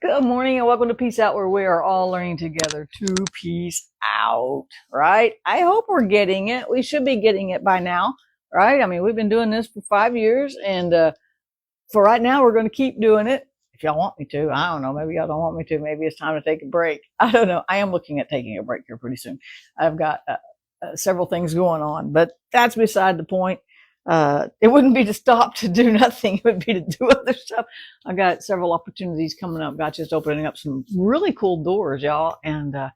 Good morning and welcome to Peace Out, where we are all learning together to peace out, right? I hope we're getting it. We should be getting it by now, right? I mean, we've been doing this for 5 years, and for right now, we're going to keep doing it. If y'all want me to, I don't know. Maybe y'all don't want me to. Maybe it's time to take a break. I don't know. I am looking at taking a break here pretty soon. I've got several things going on, but that's beside the point. It wouldn't be to stop to do nothing. It would be to do other stuff. I've got several opportunities coming up. Got just opening up some really cool doors, y'all. And, I'm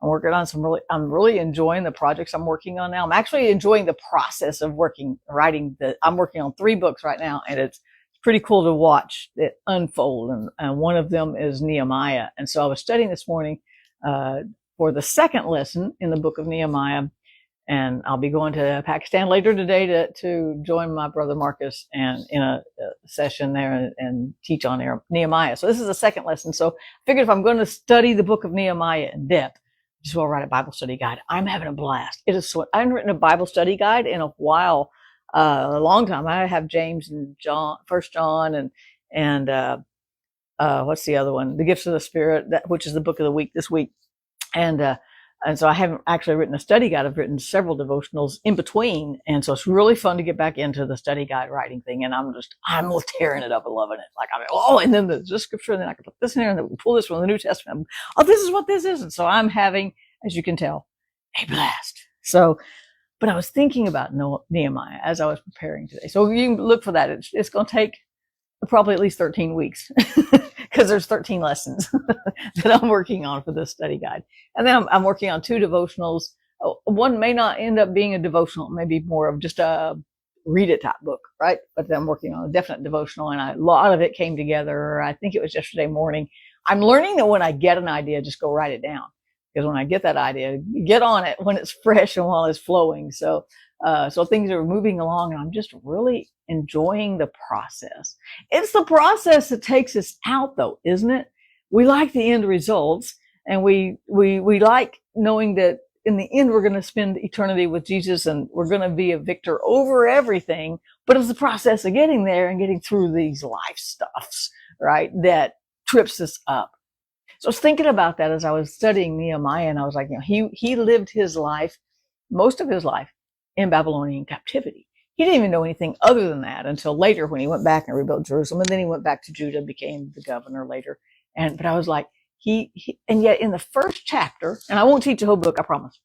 working on I'm really enjoying the projects I'm working on now. I'm actually enjoying the process of I'm working on 3 books right now, and it's pretty cool to watch it unfold. And one of them is Nehemiah. And so I was studying this morning, for the second lesson in the book of Nehemiah. And I'll be going to Pakistan later today to join my brother Marcus and in a session there and teach on Nehemiah. So this is the second lesson. So I figured if I'm going to study the book of Nehemiah in depth, just will write a Bible study guide. I'm having a blast. It is I haven't written a Bible study guide in a while, a long time. I have James and John, First John, and what's the other one? The Gifts of the Spirit, which is the book of the week this week, and so I haven't actually written a study guide. I've written several devotionals in between. And so it's really fun to get back into the study guide writing thing. And I'm tearing it up and loving it. And then the scripture, and then I can put this in there, and then we pull this from the New Testament. Oh, this is what this is. And so I'm having, as you can tell, a blast. So, but I was thinking about Nehemiah as I was preparing today. So you can look for that. It's going to take probably at least 13 weeks because there's 13 lessons that I'm working on for this study guide. And then I'm working on 2 devotionals. One may not end up being a devotional, maybe more of just a read it type book, right? But then I'm working on a definite devotional, and a lot of it came together. I think it was yesterday morning. I'm learning that when I get an idea, just go write it down. Because when I get that idea, get on it when it's fresh and while it's flowing. So things are moving along, and I'm just really enjoying the process. It's the process that takes us out, though, isn't it? We like the end results, and we like knowing that in the end we're going to spend eternity with Jesus, and we're going to be a victor over everything. But it's the process of getting there and getting through these life stuffs, right, that trips us up. So I was thinking about that as I was studying Nehemiah, and I was like, he lived his life, most of his life, in Babylonian captivity. He didn't even know anything other than that until later when he went back and rebuilt Jerusalem, and then he went back to Judah, became the governor later. But I was like, and yet in the first chapter, and I won't teach the whole book, I promise,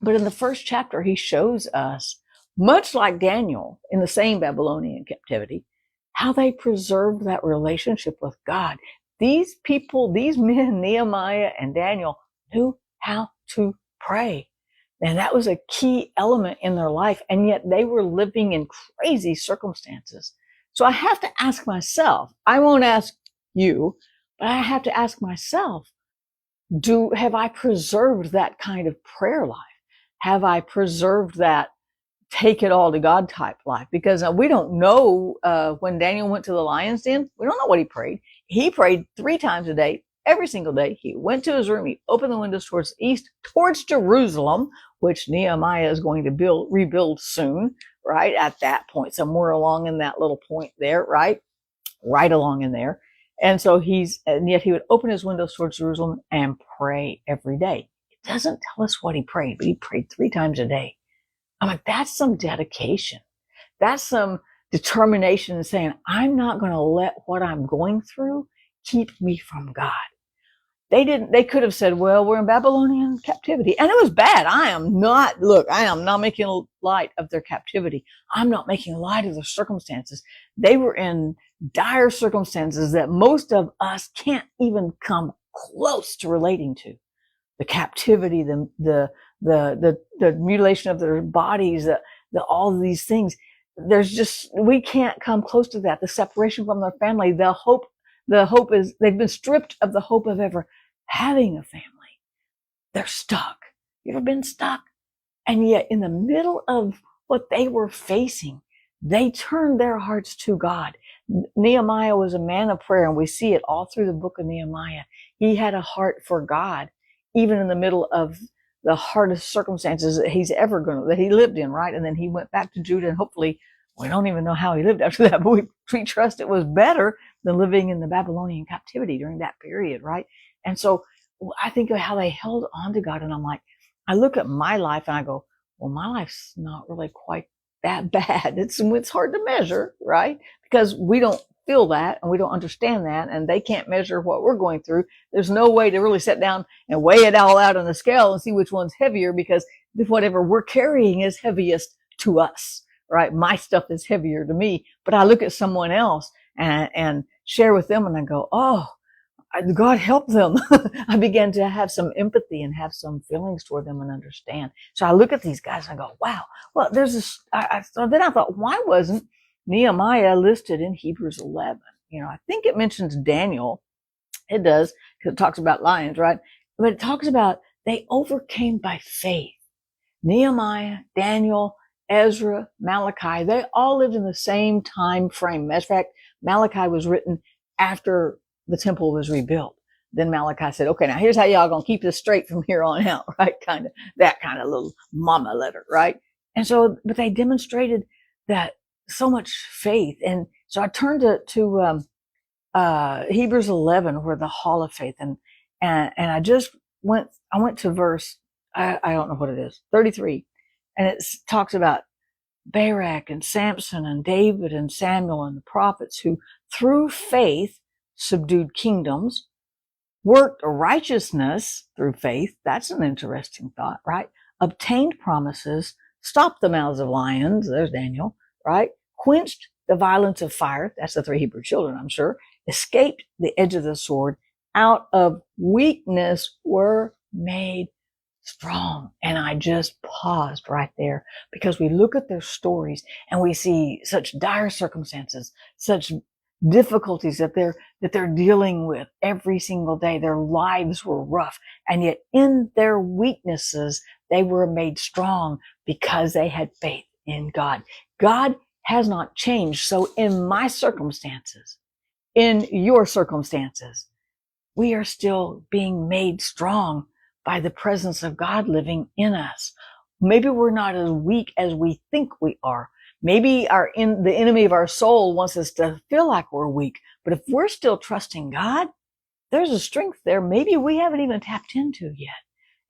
but in the first chapter, he shows us, much like Daniel in the same Babylonian captivity, how they preserved that relationship with God. These people, these men, Nehemiah and Daniel, knew how to pray. And that was a key element in their life. And yet they were living in crazy circumstances. So I have to ask myself, I won't ask you, but I have to ask myself, have I preserved that kind of prayer life? Have I preserved that take it all to God type life? Because we don't know, when Daniel went to the lion's den, we don't know what he prayed. He prayed 3 times a day, every single day. He went to his room, he opened the windows towards the east, towards Jerusalem, which Nehemiah is going to rebuild soon, right? At that point, somewhere along in that little point there, right? Right along in there. And so and yet he would open his windows towards Jerusalem and pray every day. It doesn't tell us what he prayed, but he prayed 3 times a day. I'm like, that's some dedication. That's some determination in saying, I'm not going to let what I'm going through keep me from God. They could have said, well, we're in Babylonian captivity. And it was bad. I am not making light of their captivity. I'm not making light of their circumstances. They were in dire circumstances that most of us can't even come close to relating to. The captivity, the mutilation of their bodies, all of these things. We can't come close to that. The separation from their family, the hope is they've been stripped of the hope of ever having a family. They're stuck. You ever been stuck? And yet in the middle of what they were facing, they turned their hearts to God. Nehemiah was a man of prayer, and we see it all through the book of Nehemiah. He had a heart for God, even in the middle of the hardest circumstances that he lived in, right? And then he went back to Judah, and hopefully We don't even know how he lived after that, but we trust it was better than living in the Babylonian captivity during that period, right? And so I think of how they held on to God, and I'm like, I look at my life and I go, well, my life's not really quite that bad. It's hard to measure, right? Because we don't feel that and we don't understand that, and they can't measure what we're going through. There's no way to really sit down and weigh it all out on the scale and see which one's heavier, because whatever we're carrying is heaviest to us, right? My stuff is heavier to me, but I look at someone else and share with them and I go, oh, God help them. I began to have some empathy and have some feelings toward them and understand. So I look at these guys and I go, wow, well, there's this, so then I thought, why wasn't Nehemiah listed in Hebrews 11? You know, I think it mentions Daniel. It does, because it talks about lions, right? But it talks about they overcame by faith. Nehemiah, Daniel, Ezra, Malachi, they all lived in the same time frame. Matter of fact, Malachi was written after the temple was rebuilt. Then Malachi said, okay, now here's how y'all gonna keep this straight from here on out, right? That kind of little mama letter, right? And so, but they demonstrated that so much faith. And so I turned to Hebrews 11, where the hall of faith, and I went to verse, I don't know what it is, 33. And it talks about Barak and Samson and David and Samuel and the prophets who through faith subdued kingdoms, worked righteousness through faith. That's an interesting thought, right? Obtained promises, stopped the mouths of lions. There's Daniel, right? Quenched the violence of fire. That's the 3 Hebrew children, I'm sure. Escaped the edge of the sword. Out of weakness were made strong. And I just paused right there, because we look at their stories and we see such dire circumstances, such difficulties that they're dealing with every single day. Their lives were rough, and yet in their weaknesses, they were made strong because they had faith in God. God has not changed. So in my circumstances, in your circumstances, we are still being made strong by the presence of God living in us. Maybe we're not as weak as we think we are. Maybe the enemy of our soul wants us to feel like we're weak. But if we're still trusting God, there's a strength there maybe we haven't even tapped into yet.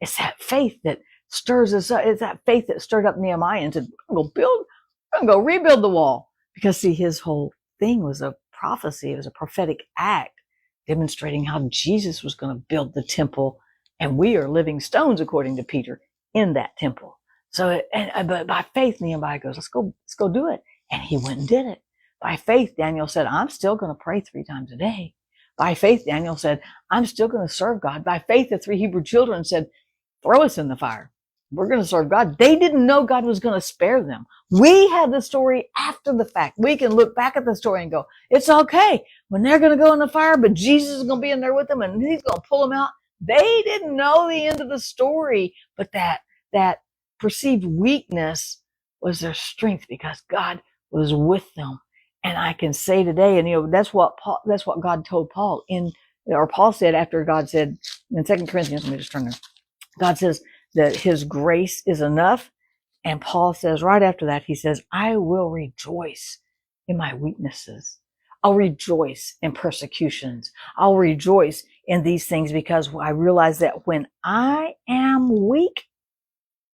It's that faith that stirs us up. It's that faith that stirred up Nehemiah and said, I'm going to go rebuild the wall. Because see, his whole thing was a prophecy. It was a prophetic act demonstrating how Jesus was going to build the temple. And we are living stones, according to Peter, in that temple. So, but by faith, Nehemiah goes, let's go do it. And he went and did it. By faith, Daniel said, I'm still going to pray 3 times a day. By faith, Daniel said, I'm still going to serve God. By faith, the 3 Hebrew children said, throw us in the fire. We're going to serve God. They didn't know God was going to spare them. We have the story after the fact. We can look back at the story and go, it's okay when they're going to go in the fire, but Jesus is going to be in there with them and he's going to pull them out. They didn't know the end of the story, but that perceived weakness was their strength because God was with them. And I can say today, and that's what God told Paul Paul said after God said in 2 Corinthians, let me just turn there. God says that his grace is enough. And Paul says right after that, he says, I will rejoice in my weaknesses. I'll rejoice in persecutions. I'll rejoice in these things because I realize that when I am weak,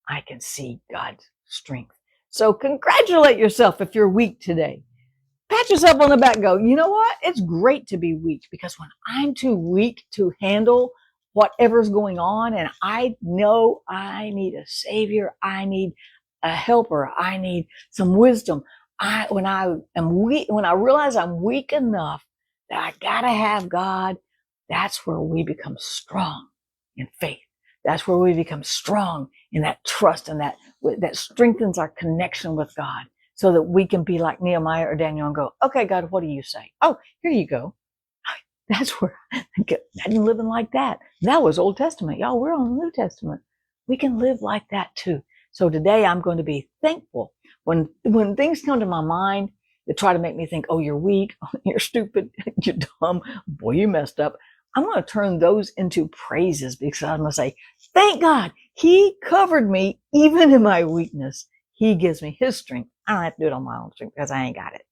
I can see God's strength. So congratulate yourself if you're weak today. Pat yourself on the back, go, you know what? It's great to be weak because when I'm too weak to handle whatever's going on and I know I need a savior, I need a helper, I need some wisdom. When I realize I'm weak enough that I gotta have God, that's where we become strong in faith. That's where we become strong in that trust and that strengthens our connection with God so that we can be like Nehemiah or Daniel and go, okay, God, what do you say? Oh, here you go. That's where I'm living like that. That was Old Testament. Y'all, we're on the New Testament. We can live like that too. So today I'm going to be thankful. When things come to my mind that try to make me think, oh, you're weak, you're stupid, you're dumb, boy, you messed up. I'm going to turn those into praises because I'm going to say, thank God, he covered me even in my weakness. He gives me his strength I don't have to do it on my own strength because I ain't got it.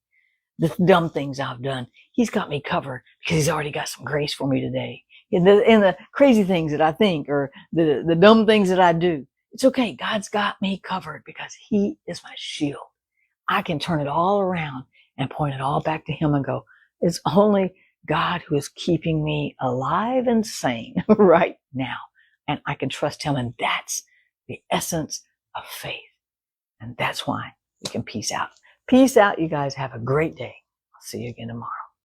The dumb things I've done, he's got me covered because he's already got some grace for me today. And the crazy things that I think or the dumb things that I do, it's okay. God's got me covered because he is my shield. I can turn it all around and point it all back to him and go, it's only God who is keeping me alive and sane right now. And I can trust him. And that's the essence of faith. And that's why we can peace out. Peace out, you guys. Have a great day. I'll see you again tomorrow.